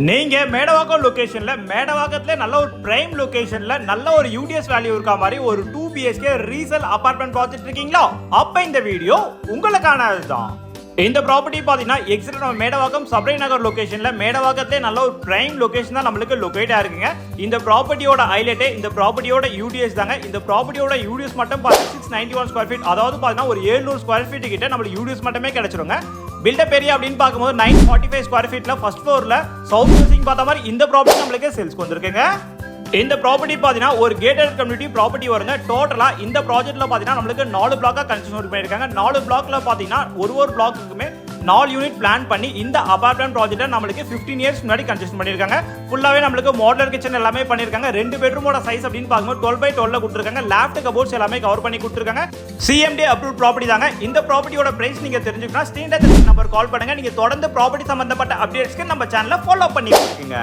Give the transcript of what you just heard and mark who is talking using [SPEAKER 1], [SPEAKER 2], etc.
[SPEAKER 1] நீங்க மேடவாக்கம் லொகேஷன்ல மேடவாக்கத்துல நல்ல ஒரு பிரைம் லொகேஷன்ல நல்ல ஒரு யூடிஎஸ் வேல்யூ இருக்க மாதிரி ஒரு 2 BHK ரீசேல் அபார்ட்மெண்ட் பார்த்துட்டு இருக்கீங்களா? அப்ப இந்த வீடியோ உங்களுக்கானதுதான். இந்த ப்ராப்பர்ட்டி பாத்தீங்கன்னா எக்ஸாக்ட் நம்ம மேடவாக்கம் சப்ரை நகர் லொகேஷன்ல மேடவாக்கத்திலே நல்ல ஒரு பிரைம் லொகேஷன் தான் நம்மளுக்கு லொகேட் ஆயிருக்குங்க. இந்த ப்ராப்பர்ட்டியோட ஹைலைட்டே இந்த ப்ராப்பர்ட்டியோட யூடிஎஸ் தாங்க. இந்த ப்ராப்பர்ட்டியோட யூடிஎஸ் மட்டும் 691 ஸ்கொயர் ஃபீட், அதாவது பாத்தீங்கன்னா ஒரு 700 ஸ்கொயர் ஃபீட் கிட்ட நம்மளுக்கு யூடிஎஸ் மட்டுமே கிடைச்சிருங்க. பில்டப் ஏரியா அப்படின்னு பார்க்கும்போது 945 ஸ்கொயர் ஃபீட்ல ஃபர்ஸ்ட் ஃப்ளோர்ல சவுத் ஃபேசிங் பார்த்த மாதிரி இந்த ப்ராப்பர்ட்டி நம்மளுக்கு சேல்ஸ்க்கு வந்திருக்குங்க. இந்த ப்ராப்பர்ட்டி பாத்தீங்கன்னா ஒரு கேட்டட் கம்யூனிட்டி ப்ராப்பர்ட்டி வருங்க. டோட்டலா இந்த ப்ராஜெக்ட்ல பாத்தீங்கன்னா நம்மளுக்கு 4 பிளாக்கா கன்ஸ்ட்ரக்ஷன் பண்ணிருக்காங்க. 4 பிளாக்ல பாத்தீங்கன்னா ஒரு பிளாக்குக்குமே 4 யூனிட் பிளான் பண்ணி இந்த அபார்ட்மெண்ட் ப்ராஜெக்ட்டை நம்மளுக்கு 15 இயர்ஸ் முன்னாடி கன்ஸ்ட்ரக்ஷன் பண்ணிருக்காங்க. ஃபுல்லாவே நம்மளுக்கு மாடுலர் கிச்சன் எல்லாமே பண்ணிருக்காங்க. 2 பெட்ரூமோட சைஸ் அப்படின்னு பார்க்கும்போது 12x12 கொடுத்துருக்காங்க. லேஃப்ட் கபோர்ட்ஸ் எல்லாமே கவர் பண்ணி கொடுத்துருக்காங்க. CMD அப்ரூவ் ப்ராப்பர்ட்டி தாங்க. இந்த ப்ராப்பர்ட்டியோட பிரைஸ் நீங்க தெரிஞ்சுக்கணும் ஸ்க்ரீன்ல தெரிய நம்பர் கால் பண்ணுங்க. நீங்க தொடர்ந்து ப்ராப்பர்ட்டி சம்பந்தப்பட்ட அப்டேட்ஸ்க்கு நம்ம சேனலை ஃபாலோ பண்ணி வச்சுக்கோங்க.